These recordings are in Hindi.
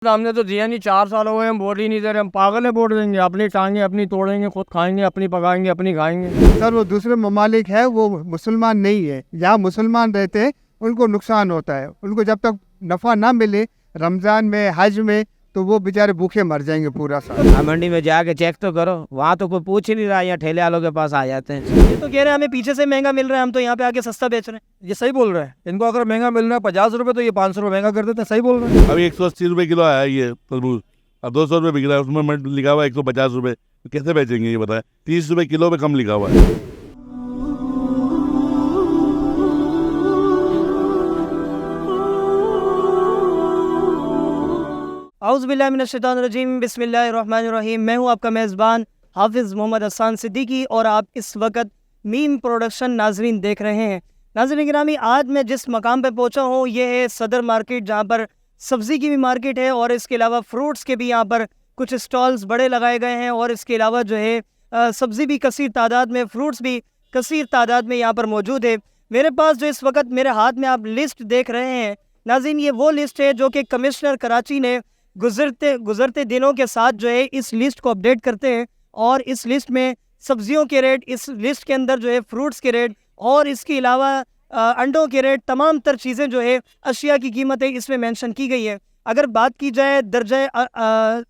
हमने तो दिया नहीं, 4 साल हो गए, हम वोट ही नहीं दे रहे। हम पागल है, वोट देंगे? अपनी टांगे अपनी तोड़ेंगे, खुद खाएंगे, अपनी पकाएंगे, अपनी खाएंगे। सर वो दूसरे ममालिक है, वो मुसलमान नहीं है। जहाँ मुसलमान रहते हैं उनको नुकसान होता है। उनको जब तक नफ़ा ना मिले रमज़ान में, हज में, तो वो बेचारे भूखे मर जाएंगे पूरा साल। मंडी में जाके चेक तो करो, वहाँ तो कोई पूछ ही नहीं रहा, यहाँ ठेले वालों के पास आ जाते हैं। ये तो कह रहे हैं हमें पीछे से महंगा मिल रहा है, हम तो यहाँ पे आके सस्ता बेच रहे हैं। ये सही बोल रहे हैं। इनको अगर महंगा मिल रहा है 50 रुपये, तो ये 500 रुपये महंगा कर देते हैं। सही बोल रहे हैं। अभी 180 रुपये किलो आया ये तरबूज, अब 200 रुपये बिक रहा है, उसमें लिखा हुआ है 150 रुपये। तो कैसे बेचेंगे ये बताएं? 30 रुपये किलो पे कम लिखा हुआ है। औज़ुबिल्लाहिमिनश्शैतानिर्रजीम, बिस्मिल्लाहिर्रहमानिर्रहीम। मैं हूँ आपका मेज़बान हाफिज़ मोहम्मद हसन सिद्दीकी और आप इस वक्त मीम प्रोडक्शन नाजरीन देख रहे हैं। नाज़रीन गिरामी, आज मैं जिस मकाम पर पहुँचा हूँ ये है सदर मार्केट, जहाँ पर सब्ज़ी की भी मार्केट है और इसके अलावा फ्रूट्स के भी यहाँ पर कुछ स्टॉल्स बड़े लगाए गए हैं। और इसके अलावा जो है सब्ज़ी भी कसीर तादाद में, फ्रूट्स भी कसीर तादाद में यहाँ पर मौजूद है। मेरे पास जो इस वक्त मेरे हाथ में आप लिस्ट देख रहे हैं नाज़रीन, ये वो लिस्ट है जो कि कमिश्नर कराची ने गुज़रते दिनों के साथ जो है इस लिस्ट को अपडेट करते हैं। और इस लिस्ट में सब्जियों के रेट, इस लिस्ट के अंदर जो है फ्रूट्स के रेट और इसके अलावा अंडों के रेट, तमाम तर चीज़ें जो है अशिया की कीमतें इसमें मेंशन की गई है। अगर बात की जाए दर्जे,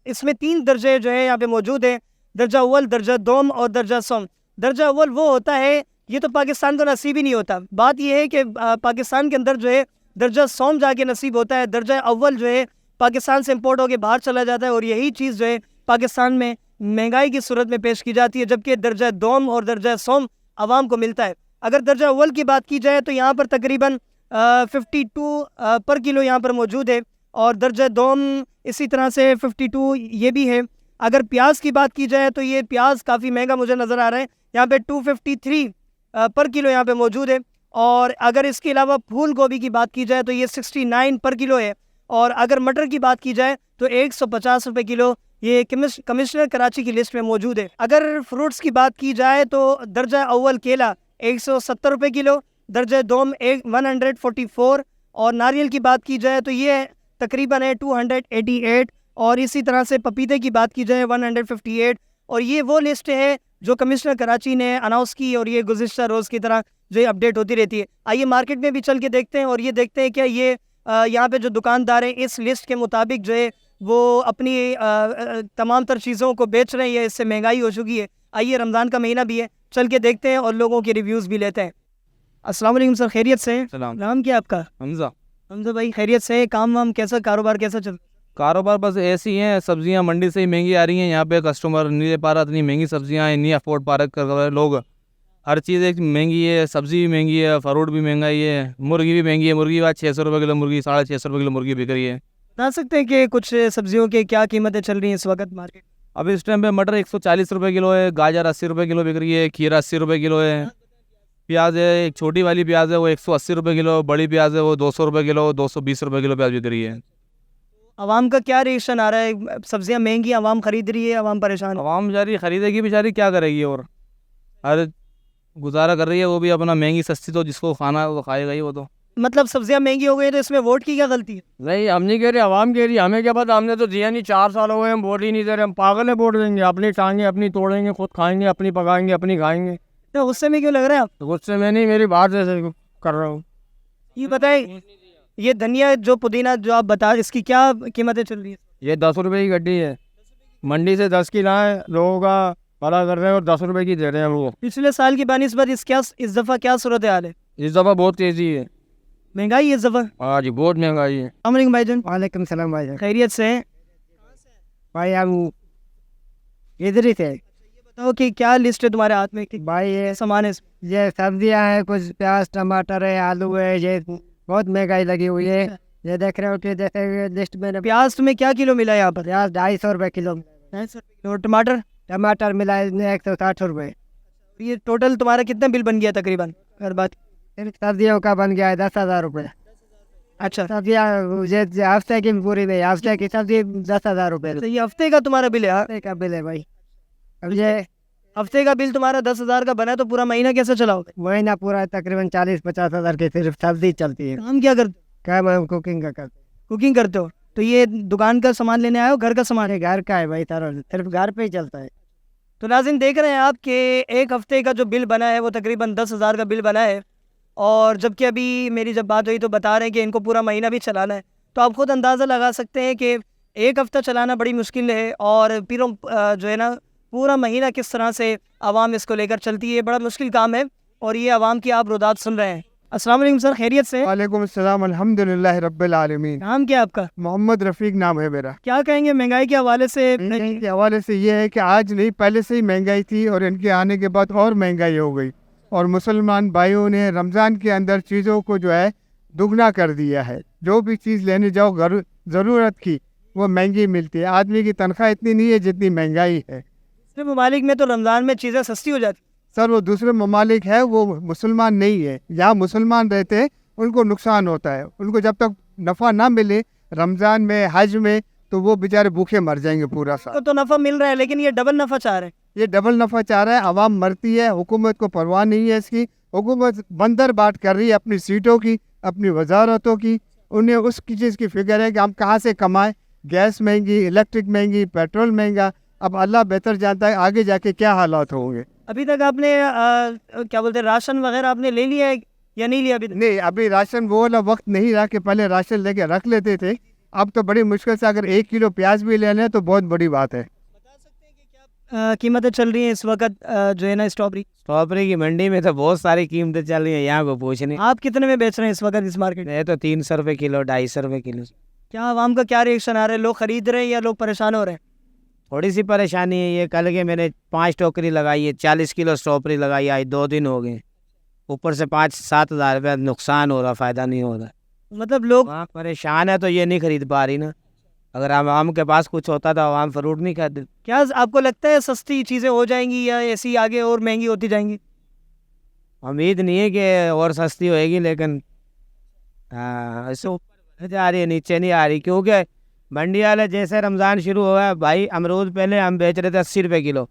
इसमें 3 दर्जे जो है यहाँ पे मौजूद है, दर्जा अव्वल, दर्जा दोम और दर्जा सोम। दर्जा अव्वल वो होता है, ये तो पाकिस्तान को नसीब ही नहीं होता। बात यह है कि पाकिस्तान के अंदर जो है दर्जा सोम जाके नसीब होता है। दर्जा अव्वल जो है पाकिस्तान से इंपोर्ट होकर बाहर चला जाता है और यही चीज़ जो है पाकिस्तान में महंगाई की सूरत में पेश की जाती है, जबकि दर्जा दोम और दर्जा सोम आवाम को मिलता है। अगर दर्जा अव्वल की बात की जाए तो यहाँ पर तकरीबन 52 पर किलो यहाँ पर मौजूद है और दर्जा दोम इसी तरह से 52 ये भी है। अगर प्याज की बात की जाए तो ये प्याज काफ़ी महंगा मुझे नज़र आ रहा है, यहाँ पे 253 पर किलो यहाँ पे मौजूद है। और अगर इसके अलावा फूल गोभी की बात की जाए तो ये 69 पर किलो है। और अगर मटर की बात की जाए तो 150 रुपये किलो ये कमिश्नर कराची की लिस्ट में मौजूद है। अगर फ्रूट्स की बात की जाए तो दर्जा अव्वल केला 170 रुपये किलो, दर्जा दोम 144 और नारियल की बात की जाए तो ये तकरीबन है 288। और इसी तरह से पपीते की बात की जाए 158। और ये वो लिस्ट है जो कमिश्नर कराची ने अनाउंस की और ये गुज़िश्ता रोज़ की तरह जो अपडेट होती रहती है। आइए मार्केट में भी चल के देखते हैं और ये देखते हैं क्या ये यहाँ पे जो दुकानदार हैं इस लिस्ट के मुताबिक जो है वो अपनी तमाम तर चीज़ों को बेच रहे हैं या इससे महंगाई हो चुकी है। आइए, रमज़ान का महीना भी है, चल के देखते हैं और लोगों के रिव्यूज़ भी लेते हैं। अस्सलाम वालेकुम सर, खैरियत से? नाम क्या आपका? हमजा। हमजा भाई, खैरियत से? काम वाम कैसा, कारोबार कैसा चल? कारोबार बस ऐसी हैं, सब्जियां मंडी से ही महंगी आ रही हैं। यहाँ पे कस्टमर नहीं ले पा रहा, इतनी महंगी सब्जियां नहीं अफोर्ड पा कर रहे लोग। हर चीज़ एक महंगी है, सब्ज़ी भी महंगी है, फ्रूट भी महंगा ही है, मुर्गी भी महंगी है। मुर्गी बात 600 रुपये किलो, मुर्गी 650 रुपये किलो मुर्गी बिक रही है। बता सकते हैं कि कुछ सब्जियों के क्या कीमतें चल रही हैं इस वक्त मार्केट? अब इस टाइम पे मटर 140 रुपये किलो है, गाजर 80 रुपये किलो बिक रही है, खीरा 80 रुपये किलो है, प्याज है एक छोटी वाली प्याज है वो 180 रुपये किलो, बड़ी प्याज है वो 200 रुपये किलो, 220 रुपये किलो प्याज बिक रही है। आवाम का क्या रिएक्शन आ रहा है? सब्जियां महंगी, आवाम खरीद रही है, आवाम परेशान है। आवाम बेचारी खरीदेगी, बेचारी क्या करेगी और हर गुजारा कर रही है वो भी अपना। महंगी सस्ती तो जिसको खाना है वो खाएगा ही वो तो। मतलब सब्जियां महंगी हो गई तो इसमें वोट की क्या गलती है? नहीं, हम नहीं कह रहे, आवाम कह रही है। हमें क्या पता, हमने तो दिया नहीं, 4 साल हो गए, हम वोट ही नहीं दे रहे। हम पागल है, वोट देंगे? अपनी टांगे अपनी तोड़ेंगे, खुद खाएंगे, अपनी पकाएंगे, अपनी खाएंगे। तो गुस्से में क्यों लग रहा है आप? तो गुस्से में नहीं, मेरी बात जैसे कर रहा हूँ। ये बताएं, ये धनिया जो पुदीना जो आप बता, इसकी क्या कीमतें चल रही है? ये 10 रुपये की गड्डी है, मंडी से 10 की लाए, लोगों का भला कर रहे हैं और 10 रुपये की दे रहे हैं वो। पिछले साल की बानिस्बत इस दफ़ा क्या सूरत हाल है? इस दफ़ा बहुत तेज़ी है, महंगाई है इस दफ़ा? हाँ जी, बहुत महंगाई है। अस्सलाम वालेकुम भाईजान। वालेकुम सलाम भाई। खैरियत से हैं? भाई हम इधर ही थे। बताओ कि क्या लिस्ट है तुम्हारे हाथ में, कि भाई ये सामान है? ये सब्जियां हैं, कुछ प्याज, टमाटर है, आलू है, ये बहुत महंगाई लगी हुई है। ये देख रहे हो कि जैसे लिस्ट में प्याज तुम्हें क्या किलो मिला यहाँ पर? प्याज 250 रुपये किलो, 250 रुपये किलो। और टमाटर? टमाटर मिला है 160 रुपये। ये टोटल तुम्हारा कितना बिल बन गया तकरीबन हर बात? सब्जियों का बन गया है 10,000 रुपये। अच्छा, सब्जियाँ ये हफ्ते की पूरी नहीं, हफ्ते की सब्जी 10,000 रुपये तो ये हफ्ते का तुम्हारा बिल है? हाँ? का बिल है भाई। अब ये हफ्ते का बिल तुम्हारा 10,000 का बना है तो पूरा महीना कैसे चलाओगे? महीना पूरा तकरीबन 40-50 हज़ार की सिर्फ सब्जी चलती है। काम क्या करते हो? क्या मैं कुकिंग का करते कुकिंग करते हो? तो ये दुकान का सामान लेने आए हो, घर का सामान है? घर का है भाई, तारा सिर्फ घर पे ही चलता है। तो नाज़रीन देख रहे हैं आप कि एक हफ़्ते का जो बिल बना है वो तकरीबन 10,000 का बिल बना है, और जबकि अभी मेरी जब बात हुई तो बता रहे हैं कि इनको पूरा महीना भी चलाना है। तो आप ख़ुद अंदाज़ा लगा सकते हैं कि एक हफ़्ता चलाना बड़ी मुश्किल है, और फिर जो है ना पूरा महीना किस तरह से आवाम इसको लेकर चलती है, बड़ा मुश्किल काम है। और ये आवाम की आप रुदात सुन रहे हैं। अस्सलाम वालेकुम सर, खैरियत से? वालेकुम अस्सलाम, अल्हम्दुलिल्लाह रब्बिल आलमीन। नाम क्या है आपका? मोहम्मद रफ़ीक नाम है मेरा। क्या कहेंगे महंगाई के हवाले से? महंगाई के हवाले से ये है कि आज नहीं, पहले से ही महंगाई थी और इनके आने के बाद और महंगाई हो गई, और मुसलमान भाइयों ने रमज़ान के अंदर चीज़ों को जो है दुगना कर दिया है। जो भी चीज़ लेने जाओ ज़रूरत की वो महंगी मिलती है। आदमी की तनख्वाह इतनी नहीं है जितनी महंगाई है। दूसरे ममालिक में तो रमज़ान में चीज़ें सस्ती हो जाती। सर वो दूसरे ममालिक है, वो मुसलमान नहीं है। जहाँ मुसलमान रहते हैं उनको नुकसान होता है। उनको जब तक नफ़ा ना मिले रमज़ान में, हज में, तो वो बेचारे भूखे मर जाएंगे पूरा साल। तो नफ़ा मिल रहा है, लेकिन ये डबल नफ़ा चाह रहे हैं। ये डबल नफ़ा चाह रहा है, आवाम मरती है, हुकूमत को परवाह नहीं है इसकी। हुकूमत बंदर बाट कर रही है अपनी सीटों की, अपनी वजारतों की। उन्हें उस चीज़ की फिक्र है कि हम कहाँ से कमाएं। गैस महंगी, इलेक्ट्रिक महंगी, पेट्रोल महंगा। अब अल्लाह बेहतर जानता है आगे जाके क्या हालात होंगे। अभी तक आपने क्या बोलते हैं, राशन वगैरह आपने ले लिया है या नहीं लिया अभी तक? नहीं, अभी राशन वो वाला वक्त नहीं रहा कि पहले राशन लेके रख लेते थे। अब तो बड़ी मुश्किल से अगर 1 किलो प्याज भी ले लें तो बहुत बड़ी बात है। कीमतें चल रही हैं इस वक्त जो है ना स्ट्रॉबेरी की मंडी में तो बहुत सारी कीमतें चल रही हैं, यहाँ को पूछने। आप कितने में बेच रहे हैं इस वक्त इस मार्केट में? ये तो 300 रुपये किलो, 250 रुपये किलो। क्या आवाम का क्या रिएक्शन आ रहा है? लोग खरीद रहे हैं या लोग परेशान हो रहे हैं? थोड़ी सी परेशानी है। ये कल के मैंने 5 टोकरी लगाई है, 40 किलो स्ट्रॉबेरी लगाई, आज 2 दिन हो गए। ऊपर से 5-7 हज़ार रुपया नुकसान हो रहा, फ़ायदा नहीं हो रहा। मतलब लोग परेशान है तो ये नहीं खरीद पा रही ना। अगर आवाम के पास कुछ होता तो आवाम फ्रूट नहीं खाते। क्या आपको लगता है सस्ती चीज़ें हो जाएंगी या ऐसी आगे और महंगी होती जाएंगी? उम्मीद नहीं है कि और सस्ती होएगी, लेकिन हाँ ऐसे ऊपर जा रही है, नीचे नहीं आ रही। क्योंकि मंडी वाले जैसे रमज़ान शुरू हुआ है भाई, अमरूद पहले हम बेच रहे थे 80 रुपये किलो,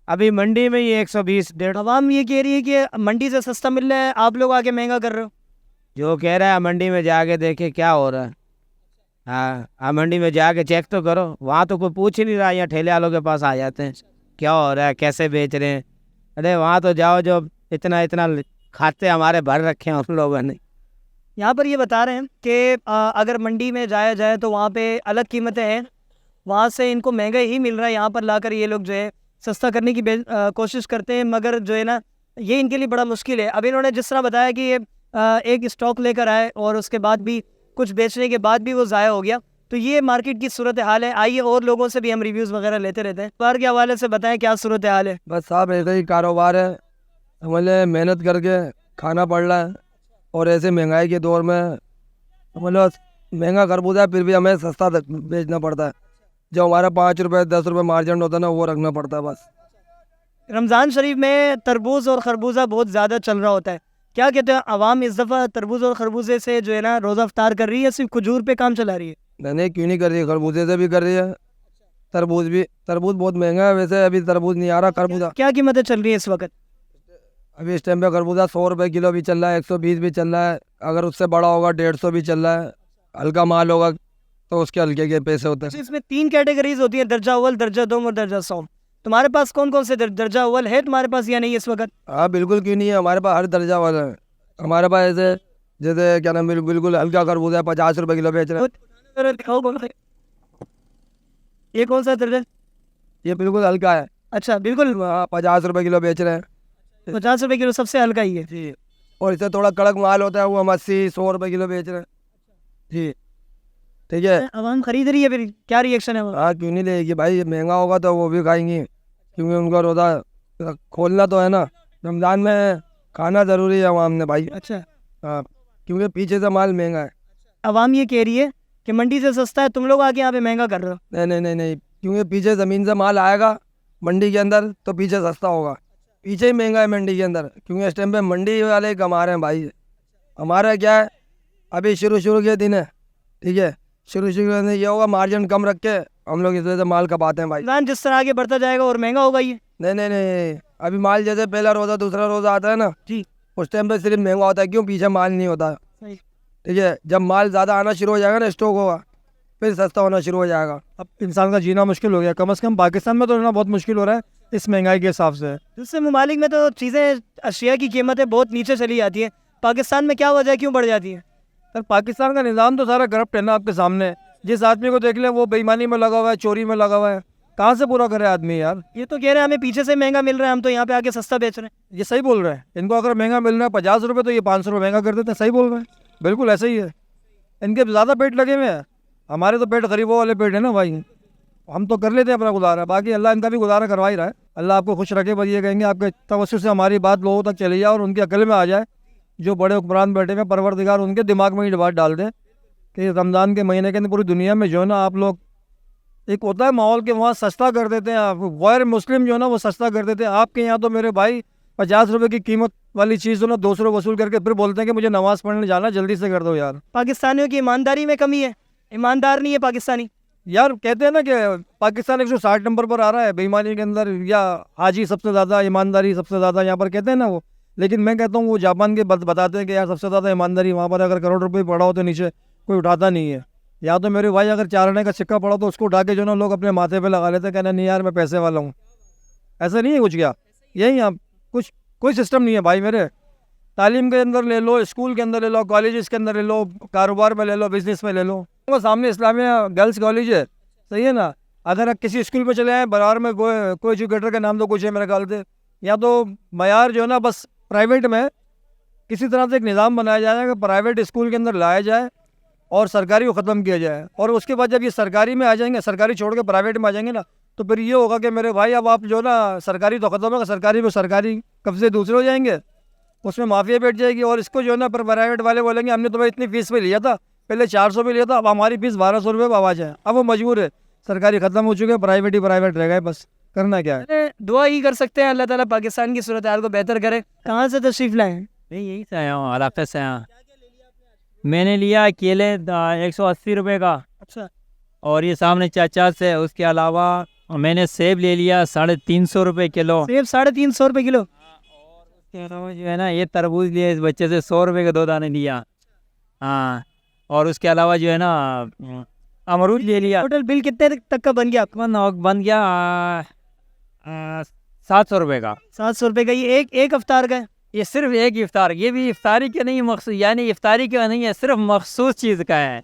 अभी मंडी में ये 120-150। आवाम ये कह रही है कि मंडी से सस्ता मिल रहा है, आप लोग आके महंगा कर रहे हो। जो कह रहा है मंडी में जाके देखे क्या हो रहा है। हाँ, आप मंडी में जाके चेक तो करो, वहाँ तो कोई पूछ ही नहीं रहा। यहाँ ठेले वालों के पास आ जाते हैं, क्या हो रहा है, कैसे बेच रहे हैं। अरे वहाँ तो जाओ, जो इतना इतना खाते हमारे भर रखे हैं उन लोगों ने। यहाँ पर ये बता रहे हैं कि अगर मंडी में जाया जाए तो वहाँ पे अलग कीमतें हैं, वहाँ से इनको महंगा ही मिल रहा है। यहाँ पर लाकर ये लोग जो है सस्ता करने की कोशिश करते हैं, मगर जो है ना ये इनके लिए बड़ा मुश्किल है। अब इन्होंने जिस तरह बताया कि ये एक स्टॉक लेकर आए और उसके बाद भी कुछ बेचने के बाद भी वो ज़ाया हो गया, तो ये मार्केट की सूरत हाल है। आइए और लोगों से भी हम रिव्यूज़ वगैरह लेते रहते हैं। व्यापार के हवाले से बताएं क्या सूरत हाल है? बस साहब ऐसे ही कारोबार है, हमें मेहनत करके खाना पड़ रहा है, और ऐसे महंगाई के दौर में मतलब महंगा खरबूजा है फिर भी हमें सस्ता बेचना पड़ता है। जो हमारा 5 रुपये 10 रुपये मार्जिन होता है ना, वो रखना पड़ता है बस। रमज़ान शरीफ में तरबूज और खरबूजा बहुत ज़्यादा चल रहा होता है, क्या कहते हैं आवाम इस दफ़ा तरबूज और खरबूजे से जो है ना रोज़ा इफ्तार कर रही है, सिर्फ खजूर पे काम चला रही है? नहीं, क्यों नहीं कर रही है, खरबूजे से भी कर रही है। तरबूज बहुत महंगा है, वैसे अभी तरबूज नहीं आ रहा। खरबूजा क्या कीमतें चल रही है इस वक्त? अभी इस टाइम पे खरबूजा 100 रुपये किलो भी चल रहा है, 120 भी चल रहा है। अगर उससे बड़ा होगा 150 भी चल रहा है। हल्का माल होगा तो उसके हल्के के पैसे होते हैं। इसमें 3 कैटेगरीज होती हैं, दर्जा अव्वल, दर्जा दोम और दर्जा सौम। तुम्हारे पास कौन कौन से दर्जा अव्वल है तुम्हारे पास या नहीं इस वक्त? हाँ बिल्कुल, क्यों नहीं है, हमारे पास हर दर्जा वाला है। हमारे पास ऐसे जैसे क्या नाम, बिल्कुल हल्का खरबूजा है 50 रुपये किलो बेच रहे हैं। दिखाओ कौन सा, ये कौन सा दर्जा? ये बिल्कुल हल्का है। अच्छा, बिल्कुल 50 रुपये किलो बेच रहे हैं 50 रुपये किलो सबसे हल्का ही है जी। और इससे थोड़ा कड़क माल होता है वो हम 80-100 रुपये किलो बेच रहे हैं जी। ठीक है, आवाम खरीद रही है, फिर क्या रिएक्शन है? हाँ क्यों नहीं लेगी भाई, ये महंगा होगा तो वो भी खाएंगी, क्योंकि उनका रोज़ा खोलना तो है ना। रमज़ान में खाना ज़रूरी है आवाम ने भाई। अच्छा, हाँ, क्योंकि पीछे से माल महंगा है। आवाम ये कह रही है कि मंडी से सस्ता है, तुम लोग आके यहाँ पे महंगा कर रहे हो। नहीं नहीं नहीं नहीं, क्योंकि पीछे ज़मीन से माल आएगा मंडी के अंदर तो पीछे सस्ता होगा, पीछे ही महंगा है मंडी के अंदर, क्योंकि इस टाइम पे मंडी वाले कमा रहे हैं भाई। हमारा क्या है, अभी शुरू के दिन है, ठीक है, शुरू के दिन ये होगा मार्जिन कम रख के हम लोग इस वजह से माल कपाते हैं भाई। रमज़ान जिस तरह आगे बढ़ता जाएगा और महंगा होगा ये। नहीं नहीं नहीं, अभी माल जैसे पहला रोज़ा दूसरा रोज़ा आता है ना जी, उस टाइम पे सिर्फ महंगा होता है, क्यों, पीछे माल नहीं होता। सही। ठीक है, जब माल ज़्यादा आना शुरू हो जाएगा ना, स्टॉक होगा, फिर सस्ता होना शुरू हो जाएगा। अब इंसान का जीना मुश्किल हो गया, कम से कम पाकिस्तान में तो रहना बहुत मुश्किल हो रहा है इस महंगाई के हिसाब से। दूसरे ममालिक में तो चीज़ें, अशिया की कीमतें बहुत नीचे चली जाती हैं, पाकिस्तान में क्या वजह है, क्यों बढ़ जाती है? सर पाकिस्तान का निज़ाम तो सारा करप्ट है ना आपके सामने। जिस आदमी को देख ले वो बेईमानी में लगा हुआ है, चोरी में लगा हुआ है, कहाँ से पूरा करे आदमी यार। ये तो कह रहे हैं हमें पीछे से महंगा मिल रहा है, हम तो यहाँ पे आके सस्ता बेच रहे हैं। ये सही बोल रहे हैं। इनको अगर महंगा मिल रहा है 50 रुपये तो ये 500 रुपये महंगा कर देते हैं। सही बोल रहे हैं, बिल्कुल ऐसे ही है। इनके ज़्यादा पेट लगे हुए हैं, हमारे तो पेट गरीबों वाले पेट है ना भाई। हम तो कर लेते हैं अपना गुजारा, बाकी अल्लाह इनका भी गुजारा करवा ही रहा है। अल्लाह आपको खुश रखे, बस ये कहेंगे आपके तवज्जुह से हमारी बात लोगों तक चली जाए और उनकी अकल में आ जाए। जो बड़े हुक्मरान बैठे हुए परवरदिगार उनके दिमाग में ये बात डाल दें कि रमज़ान के महीने के अंदर पूरी दुनिया में जो है ना आप लोग, एक होता है माहौल के वहाँ सस्ता कर देते हैं, आप गैर मुस्लिम जो है ना वो सस्ता कर देते हैं। आपके यहाँ तो मेरे भाई 50 रुपये की कीमत वाली चीज़ जो ना 200 रुपये वसूल करके फिर बोलते हैं कि मुझे नमाज़ पढ़ने जाना, जल्दी से कर दो यार। पाकिस्तानियों की ईमानदारी में कमी है, ईमानदार नहीं है पाकिस्तानी। यार कहते हैं ना कि पाकिस्तान 160 नंबर पर आ रहा है बेईमानी के अंदर, या हाजी सबसे ज़्यादा, ईमानदारी सबसे ज़्यादा यहाँ पर कहते हैं ना वो। लेकिन मैं कहता हूँ वो जापान के बताते हैं कि यार सबसे ज़्यादा ईमानदारी वहाँ पर अगर करोड़ रुपये पड़ा हो तो नीचे कोई उठाता नहीं है। या तो मेरे भाई अगर 4 आने का सिक्का पड़ा तो उसको उठा के जो ना लोग अपने माथे पे लगा लेते हैं, कहना नहीं यार मैं पैसे वाला हूँ। ऐसा नहीं है कुछ, क्या यही आप कुछ कोई सिस्टम नहीं है भाई मेरे। तालीम के अंदर ले लो, स्कूल के अंदर ले लो, कॉलेज के अंदर ले लो, कारोबार में ले लो, बिजनेस में ले लो। वो सामने इस्लामिया गर्ल्स कॉलेज है, सही है ना। अगर आप किसी स्कूल में चले आए बरार में, कोई एजुकेटर का नाम तो कुछ है मेरे ख्याल से, या तो मयार जो है ना बस प्राइवेट में किसी तरह से एक निज़ाम बनाया जाए कि प्राइवेट स्कूल के अंदर लाया जाए और सरकारी को ख़त्म किया जाए। और उसके बाद जब ये सरकारी में आ जाएंगे, सरकारी छोड़ के प्राइवेट में आ जाएंगे ना, तो फिर ये होगा कि मेरे भाई अब आप जो ना सरकारी तो ख़त्म होगा, सरकारी में सरकारी कब्जे दूसरे हो जाएंगे, उसमें माफिया बैठ जाएगी। और इसको जो है ना पर प्राइवेट वाले बोलेंगे हमने तुम्हें इतनी फीस पे लिया था, पहले 400 पे लिया था, अब हमारी फीस 1200 रुपये पर आवाज़ है। अब वो मजबूर है, सरकारी ख़त्म हो चुके हैं, प्राइवेट ही प्राइवेट रह गए, बस करना क्या है। अरे, दुआ ही कर सकते हैं अल्लाह ताला पाकिस्तान की सूरत हाल को बेहतर करे। कहाँ से तशरीफ़ लाए हैं? नहीं यही से आया हूँ, इलाके से आया। मैंने लिया केले 180 रुपये का, अच्छा, और ये सामने चाचा से। उसके अलावा मैंने सेब ले लिया 350 रुपये किलो। सेब 350 रुपये किलो। उसके अलावा जो है ना ये तरबूज लिया इस बच्चे से 100 रुपये के 2 दाने लिया। हाँ, और उसके अलावा जो है ना अमरूद ले लिया। टोटल बिल कितने तक का बन गया आपका? बन गया 700 रुपये का। 700 रुपये का। ये एक अफ्तार का है? ये सिर्फ एक इफ्तार, ये भी इफ्तारी के नहीं मखसूस, यानी इफ्तारी का नहीं है, सिर्फ मखसूस चीज़ का है,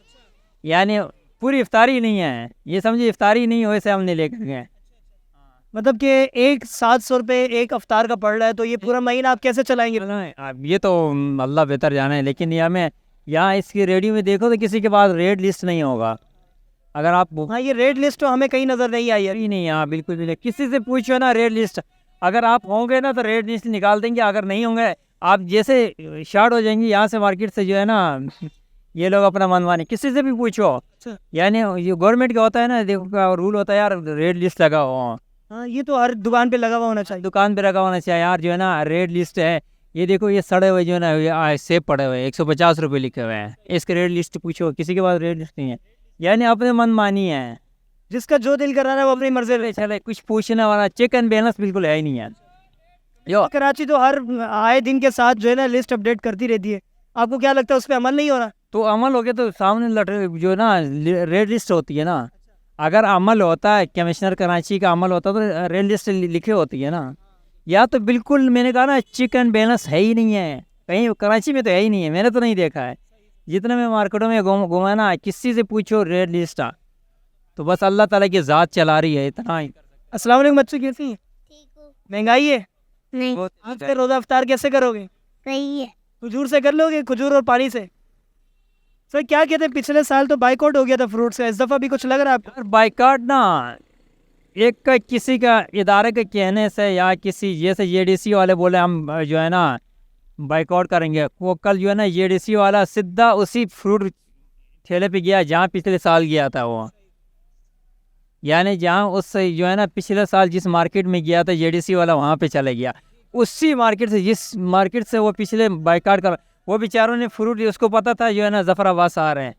यानी पूरी इफ्तारी नहीं है। ये समझिए इफ्तारी नहीं हो, ऐसे हमने लेकर गए। मतलब कि एक 700 रुपये एक अफ्तार का पड़ रहा है, तो ये पूरा महीना आप कैसे चलाएंगे? अब ये तो अल्लाह बेहतर जाने है, लेकिन यहाँ इसकी रेडियो में देखो तो किसी के पास रेट लिस्ट नहीं होगा। अगर आप हाँ, ये रेट लिस्ट तो हमें कहीं नज़र नहीं आई है। ही नहीं, हाँ बिल्कुल भी नहीं। किसी से पूछो ना रेट लिस्ट, अगर आप होंगे ना तो रेट लिस्ट निकाल देंगे, अगर नहीं होंगे आप जैसे शार्ट हो जाएंगे यहाँ से मार्केट से जो है ना, ये लोग अपना मनमानी किसी से भी पूछो। यानी ये गवर्नमेंट का होता है ना, देखो का रूल होता है यार, रेट लिस्ट लगा हो। हाँ, ये तो हर दुकान पे लगा हुआ होना चाहिए। दुकान पे लगा होना चाहिए यार, जो है ना रेट लिस्ट है। ये देखो ये सड़े हुए जो है ना ये सेब पड़े हुए 150 रुपये लिखे हुए हैं, इसके रेट लिस्ट पूछो, किसी के पास रेट लिस्ट नहीं है। यानी अपने मनमानी है, जिसका जो दिल कर रहा है वो अपनी मर्जी से चले, कुछ पूछने वाला चेक एंड बैलेंस बिल्कुल है ही नहीं है। यो कराची तो हर आए दिन के साथ जो है ना लिस्ट अपडेट करती रहती है। आपको क्या लगता है उस पर अमल नहीं हो रहा? तो अमल हो गया तो सामने जो ना रेड लिस्ट होती है ना, अगर अमल होता है, कमिश्नर कराची का अमल होता तो रेड लिस्ट लिखे होती है ना। या तो बिल्कुल मैंने कहा ना चेक एंड बैलेंस है ही नहीं है, कहीं कराची में तो है ही नहीं है, मैंने तो नहीं देखा है। जितने मैं मार्केटों में घूमा ना, किसी से पूछो रेड लिस्ट तो बस अल्लाह ताला की ज़ात चला रही है, इतना ही। अस्सलाम वालेकुम बच्चों, कैसी हैं? ठीक हूँ। महंगाई है? नहीं, आज से रोज़ा अफ्तार कैसे करोगे? सही है। खजूर से कर लोगे, खजूर और पानी से? सर क्या कहते हैं, पिछले साल तो बाइकआउट हो गया था फ्रूट्स का, इस दफ़ा भी कुछ लग रहा है आपको? बाइकाट ना एक किसी का इदारे के कहने से, या किसी जैसे जेडीसी वाले बोले हम जो है ना बाइकआउट करेंगे, वो कल जो है ना जेडीसी वाला सीधा उसी फ्रूट ठेले पे गया जहाँ पिछले साल गया था वो। यानी जहाँ उस जो है ना पिछले साल जिस मार्केट में गया था जेडीसी वाला, वहाँ पे चले गया उसी मार्केट से, जिस मार्केट से वो पिछले बाइकाट कर। वो बेचारों ने फ्रूट, उसको पता था जो है ना जफराबाद से आ रहे हैं,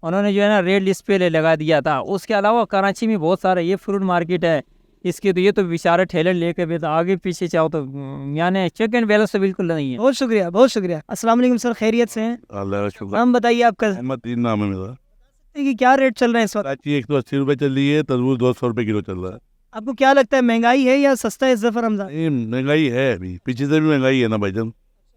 उन्होंने जो है ना रेड लिस्ट पे लगा दिया था। उसके अलावा कराची में बहुत सारे ये फ्रूट मार्केट है, इसके तो ये तो बेचारे ठेले लेके भी तो आगे पीछे चाहो तो यानी चेक एंड बैलेंस तो बिल्कुल नहीं है। बहुत शुक्रिया, बहुत शुक्रिया। अस्सलाम वालेकुम सर, खैरियत से हैं? अल्लाह का शुक्र। नाम बताइए आपका? अहमद तीन नाम है मेरा। कि क्या रेट चल रहे हैं इस वक्त? कराची 180 रुपये चल रही है, तरबूज 200 रुपये किलो चल रहा है। आपको क्या लगता है महंगाई है या सस्ता है इस दफा रमजान? नहीं, महंगाई है, अभी पीछे से भी महंगाई है ना भाईजान।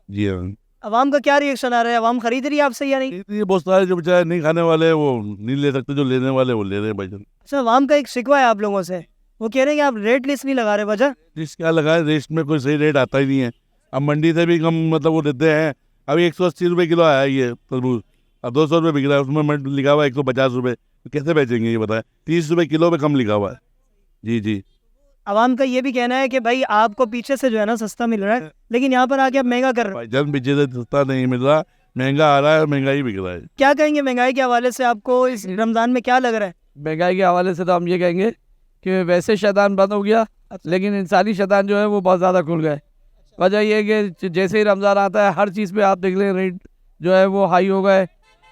जी हाँ, अवाम का क्या रिएक्शन आ रहा है? अवाम खरीद रही है आपसे या नहीं? ये बहुत सारे जो बेचारे नहीं खाने वाले हैं, वो नहीं ले सकते, जो लेने वाले वो ले रहे हैं भाईजान। अच्छा, अवाम का एक शिकवा है आप लोगों से, वो कह रहे हैं कि आप रेट लिस्ट नहीं लगा रहे, वजह? जिस क्या लगा है, रेट में कोई सही रेट आता ही नहीं है। अब मंडी से भी कम मतलब वो देते हैं। अभी 180 रुपये किलो आया ये तरबूज, अब 200 रुपये बिक रहा है, उसमें लिखा हुआ है 150 रुपये। तो कैसे बेचेंगे ये बताएं? 30 रुपये किलो पे कम लिखा हुआ है। जी जी, अवाम का ये भी कहना है कि भाई आपको पीछे से जो है ना सस्ता मिल रहा है, लेकिन यहाँ पर आके आप महंगा कर रहे हो। भाईजान पीछे से सस्ता नहीं मिल रहा, महंगा आ रहा है, महंगाई बिक रहा है। क्या कहेंगे महंगाई के हवाले से? आपको इस रमजान में क्या लग रहा है? महंगाई के हवाले से तो हम ये कहेंगे कि वैसे शैतान बंद हो गया, लेकिन इंसानी शैतान जो है वो बहुत ज़्यादा खुल गए। वजह ये है कि जैसे ही रमज़ान आता है, हर चीज़ पे आप देख लें रेट जो है वो हाई हो गए।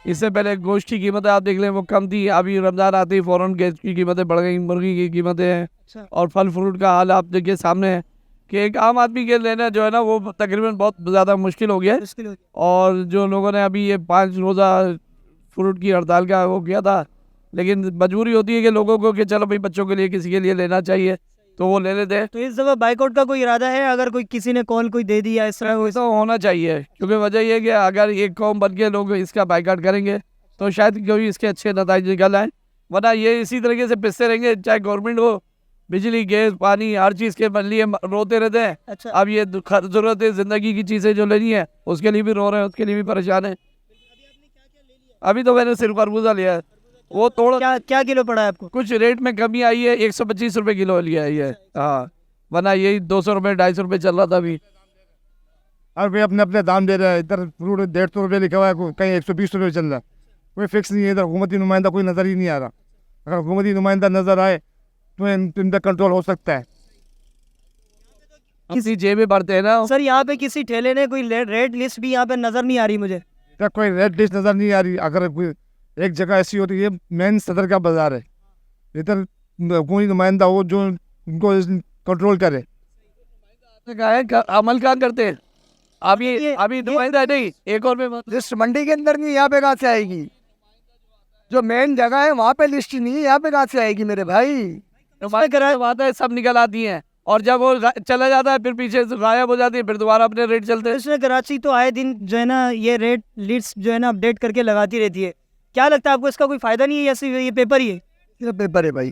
इससे पहले गोश्त की कीमतें आप देख लें वो कम थी, अभी रमज़ान आते ही फ़ौरन गैस की कीमतें बढ़ गई, मुर्गी की कीमतें हैं, और फल फ्रूट का हाल आप देखिए सामने है कि एक आम आदमी के लेना जो है ना वो तकरीबन बहुत ज़्यादा मुश्किल हो गया है। मुश्किल हो गई। और जो लोगों ने अभी ये 5 रोज़ा फ्रूट की हड़ताल का वो किया था, लेकिन मजबूरी होती है कि लोगों को कि चलो भाई बच्चों के लिए किसी के लिए लेना चाहिए तो वो ले लेते हैं। तो इस दफा बाइकआउट का कोई इरादा है? अगर कोई किसी ने कॉल कोई दे दिया इस तरह वैसा होना चाहिए, क्योंकि वजह यह है कि अगर एक कौम बन के लोग इसका बाइकाट करेंगे तो शायद कोई इसके अच्छे नतीजे निकल आए, वरना ये इसी तरीके से पिसते रहेंगे। चाहे गवर्नमेंट हो, बिजली गैस पानी हर चीज़ के लिए रोते रहते हैं। अच्छा, अब ये ज़रूरत है ज़िंदगी की चीज़ें जो लेनी है उसके लिए भी रो रहे हैं, उसके लिए भी परेशान है। अभी तो मैंने सिर्फ खरबूजा लिया है, वो थोड़ा क्या क्या किलो पड़ा है आपको? कुछ रेट में कमी आई है, 125 रुपये किलो लिया है ये। हाँ, वरना यही 200 रुपये 250 रुपये चल रहा था अभी। हर कोई अपने अपने दाम दे रहा है। इधर फ्रूट 150 रुपये लिखा हुआ है, कहीं 120 रुपये चल रहा है। कोई फिक्स नहीं है। इधर हुकूमती नुमाइंदा कोई नज़र ही नहीं आ रहा। अगर हुकूमती नुमाइंदा नज़र आए तो इन पर कंट्रोल हो सकता है। किसी जेबें बढ़ते हैं ना। सर यहाँ पे किसी ठेले ने कोई रेट लिस्ट भी यहाँ पे नजर नहीं आ रही मुझे। इधर कोई रेड लिस्ट नज़र नहीं आ रही। अगर कोई एक जगह ऐसी होती है, मेन सदर का बाजार है, इधर कोई नुमाइंदा हो जो उनको कंट्रोल करे। अमल कहाँ करते हैं? अभी नुमाइंदा नहीं, एक और में लिस्ट मंडी के अंदर नहीं, यहाँ पे कहाँ से आएगी? जो मेन जगह है वहाँ पे लिस्ट नहीं है, यहाँ पे कहाँ से आएगी मेरे भाई? आता है, सब निकल आती हैं, और जब वो चला जाता है फिर पीछे से गायब हो जाती है, फिर दोबारा अपने रेट चलते हैं। इसने कराची तो आए दिन जो है ना ये रेट लिस्ट जो है ना अपडेट करके लगाती रहती है। क्या लगता है आपको इसका कोई फायदा नहीं है या सिर्फ ये पेपर ही है? ये पेपर है भाई,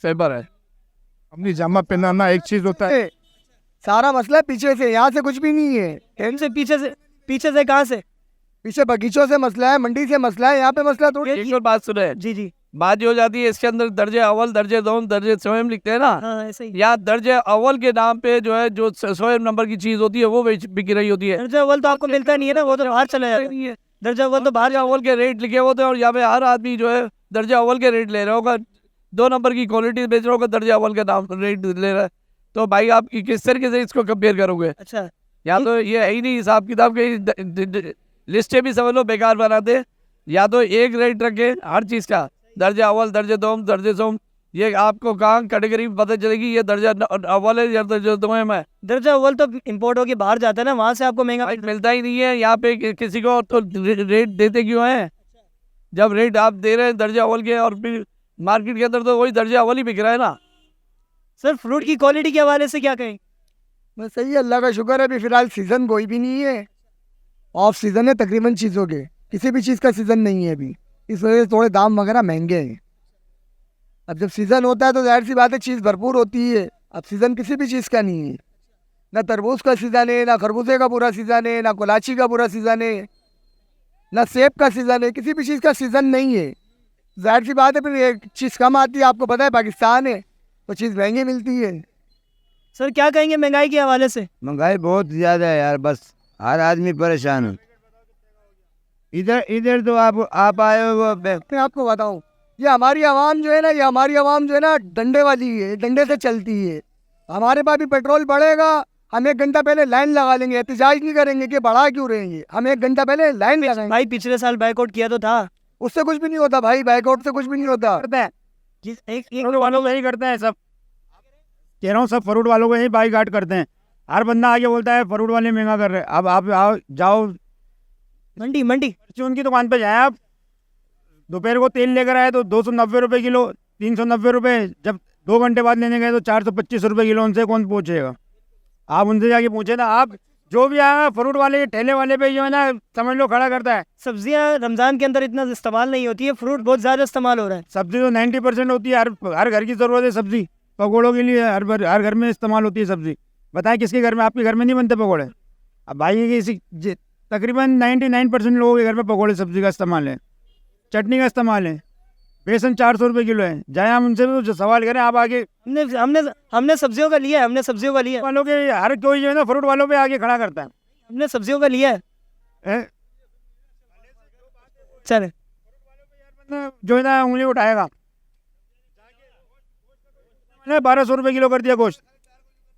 पेपर है। अपनी जामा पहनाना एक चीज़ होता है। सारा मसला पीछे से, यहाँ से कुछ भी नहीं है। इनसे पीछे से कहाँ से? पीछे बगीचों से मसला है, मंडी से मसला है, यहाँ पे मसला थोड़ी। एक और बात सुने, जी जी, बात ये हो जाती है इसके अंदर दर्जे अव्वल दर्जे दोम दर्जे स्वयं लिखते हैं ना। हाँ ऐसे ही। या दर्जे अव्वल के नाम पे जो है जो स्वयं नंबर की चीज होती है वो बिक रही होती है। दर्जा अव्वल तो आपको मिलता नहीं है ना, वो तो बाहर चला जाता है। दर्जा अव्वल तो बाहर दर्जा अव्वल के रेट लिखे होते हैं, और यहाँ पे हर आदमी जो है दर्जा अव्वल के रेट ले रहा होगा, 2 नंबर की क्वालिटी बेच रहा होगा, दर्जा अव्वल के नाम रेट ले रहा है। तो भाई आप किस तरीके से इसको कंपेयर करोगे? अच्छा, या तो ये है ही नहीं हिसाब किताब के, लिस्टें भी समझ लो बेकार बनाते, या तो एक रेट रखे हर चीज़ का, दर्जा अव्वल दर्जे दोम दर्जे सोम, ये आपको कहाँ कैटेगरी पता चलेगी ये दर्जा अव्वल है या दर्जा दोम है? दर्जा अव्वल तो इंपोर्ट होके बाहर जाता है ना, वहाँ से आपको महंगा भाई मिलता ही नहीं है यहाँ पे किसी को, तो रेट देते क्यों हैं? जब रेट आप दे रहे हैं दर्जा अव्वल के, और फिर मार्केट के अंदर तो वही दर्जा अव्वल ही बिक रहा है ना। सर फ्रूट की क्वालिटी के हवाले से क्या कहें? बस सही है, अल्लाह का शुक्र है। अभी फिलहाल सीज़न कोई भी नहीं है, ऑफ सीज़न है तकरीबन चीज़ों के, किसी भी चीज़ का सीज़न नहीं है अभी, इस वजह से थोड़े दाम वगैरह महंगे हैं। अब जब सीज़न होता है तो जाहिर सी बात है चीज़ भरपूर होती है। अब सीज़न किसी भी चीज़ का नहीं है, ना तरबूज का सीज़न है, ना खरबूजे का पूरा सीज़न है, ना कोलाची का पूरा सीज़न है, ना सेब का सीज़न है, किसी भी चीज़ का सीज़न नहीं है। जाहिर सी बात है फिर एक चीज़ कम आती है, आपको पता है पाकिस्तान है तो चीज़ महंगी मिलती है। सर क्या कहेंगे महंगाई के हवाले से? महंगाई बहुत ज़्यादा है यार, बस हर आदमी परेशान है। इधर तो आप आए हो, मैं आपको बताऊं, ये हमारी आवाम जो है ना, ये हमारी आवाम जो है ना डंडे वाली है, डंडे से चलती है। हमारे पास भी पेट्रोल बढ़ेगा, हम 1 घंटा पहले लाइन लगा लेंगे, एहतजाज नहीं करेंगे कि बढ़ा क्यों रहे हैं। हम 1 घंटा पहले लाइन लगाएंगे। भाई पिछले साल बाइकआउट किया तो था, उससे कुछ भी नहीं होता भाई, बाइकआउट से कुछ भी नहीं होता। फ्रूट वालों को यही करते हैं सब, कह रहा हूँ सब फ्रूट वालों को यही बाइकआउट करते हैं। हर बंदा आगे बोलता है फ्रूट वाले महंगा कर रहे हैं। अब आप आओ जाओ मंडी उनकी दुकान पे जाए, आप दोपहर को तेल लेकर आए तो 290 रुपये किलो, 390 रुपये, जब 2 घंटे बाद लेने गए तो 425 रुपये किलो। उनसे कौन पूछेगा? आप उनसे जाके पूछे ना। आप जो भी आया फ्रूट वाले ठेले वाले पे जो है ना समझ लो खड़ा करता है। सब्जियां रमज़ान के अंदर इतना इस्तेमाल नहीं होती है, फ्रूट बहुत ज़्यादा इस्तेमाल हो रहा है। सब्जी तो 90% होती है, हर घर की ज़रूरत है सब्जी। पकौड़ों के लिए हर घर में इस्तेमाल होती है सब्जी। बताएं किसके घर में? आपके घर में नहीं बनते पकौड़े? अब भाई इसी तकरीबन 99% लोगों के घर में पकौड़े सब्जी का इस्तेमाल है, चटनी का इस्तेमाल है। बेसन 400 रुपये किलो है। जाए हम उनसे भी जो सवाल करें। आप आगे हमने सब्जियों का लिया है, हमने सब्जियों का लिया है। वालों के हर कोई जो है ना फ्रूट वालों पे आगे खड़ा करता है। हमने सब्जियों का लिया है। चले जो है ना उंगली उठाएगा। 1200 रुपये किलो कर दिया गोश्त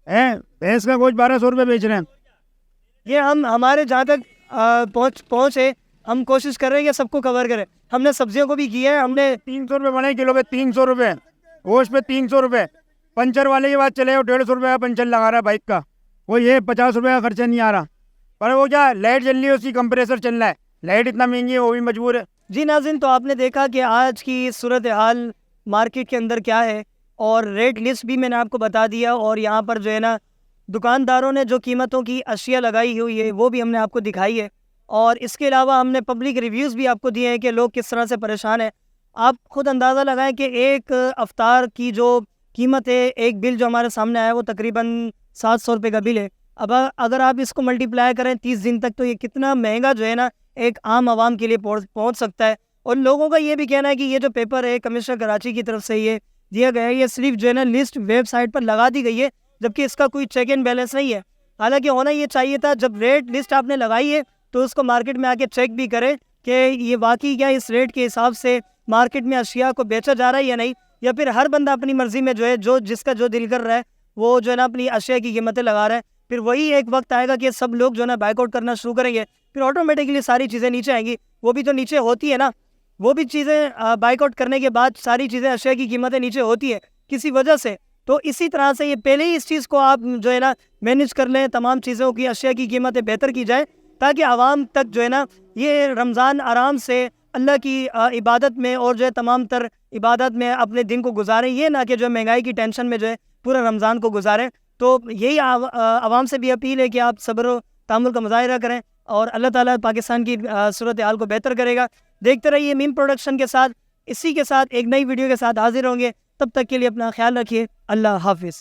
है। भैंस का गोश्त 1200 रुपये बेच रहे हैं। ये हमारे जहाँ तक पहुँचे हम कोशिश कर रहे हैं कि सबको कवर करें। हमने सब्जियों को भी किया है। हमने 300 रुपये बने किलो पे, 300 रुपये गोश्त पे, 300 रुपये। पंचर वाले के बाद चले 150 रुपये का पंचर लगा रहा है बाइक का। वो ये 50 रुपये का खर्चा नहीं आ रहा। पर वो क्या लाइट जल रही है, उसकी कंप्रेसर चल रहा है। लाइट इतना महंगी है, वो भी मजबूर है। जी नाज़रीन, तो आपने देखा कि आज की सूरत हाल मार्केट के अंदर क्या है, और रेट लिस्ट भी मैंने आपको बता दिया। और यहाँ पर जो है ना दुकानदारों ने जो कीमतों की अशिया लगाई हुई है वो भी हमने आपको दिखाई है। और इसके अलावा हमने पब्लिक रिव्यूज़ भी आपको दिए हैं कि लोग किस तरह से परेशान हैं। आप खुद अंदाज़ा लगाएं कि एक अफ्तार की जो कीमत है, एक बिल जो हमारे सामने आया वो तकरीबन 700 रुपये का बिल है। अब अगर आप इसको मल्टीप्लाई करें 30 दिन तक, तो ये कितना महंगा जो है ना एक आम आवाम के लिए पहुँच सकता है। और लोगों का ये भी कहना है कि ये जो पेपर है कमिश्नर कराची की तरफ से ये दिया गया है, ये सिर्फ जो है ना लिस्ट वेबसाइट पर लगा दी गई है, जबकि इसका कोई चेक एंड बैलेंस नहीं है। हालांकि होना ये चाहिए था, जब रेट लिस्ट आपने लगाई है तो उसको मार्केट में आके चेक भी करें कि ये वाकई क्या इस रेट के हिसाब से मार्केट में अशिया को बेचा जा रहा है या नहीं, या फिर हर बंदा अपनी मर्ज़ी में जो है जिसका जो दिल कर रहा है वो जो है ना अपनी अशिया की कीमतें लगा रहा है। फिर वही एक वक्त आएगा कि सब लोग जो है ना बाइकआउट करना शुरू करेंगे, फिर ऑटोमेटिकली सारी चीज़ें नीचे आएंगी। वो भी तो नीचे होती है ना, वो भी चीज़ें बाइकआउट करने के बाद सारी चीज़ें अशिया की कीमतें नीचे होती है किसी वजह से। तो इसी तरह से ये पहले ही इस चीज़ को आप जो है ना मैनेज कर लें, तमाम चीज़ों की अशिया की कीमतें बेहतर की जाए, ताकि आवाम तक जो है ना ये रमज़ान आराम से अल्लाह की इबादत में और जो है तमाम तर इबादत में अपने दिन को गुजारें। ये ना कि जो महंगाई की टेंशन में जो है पूरा रमज़ान को गुजारें। तो यही आवाम से भी अपील है कि आप सब्र व तहम्मुल का मुज़ाहिरा करें, और अल्लाह ताला पाकिस्तान की सूरत हाल को बेहतर करेगा। देखते रहिए मीम प्रोडक्शन के साथ। इसी के साथ एक नई वीडियो के साथ हाजिर होंगे। तब तक के लिए अपना ख्याल रखिए। अल्लाह हाफिज़।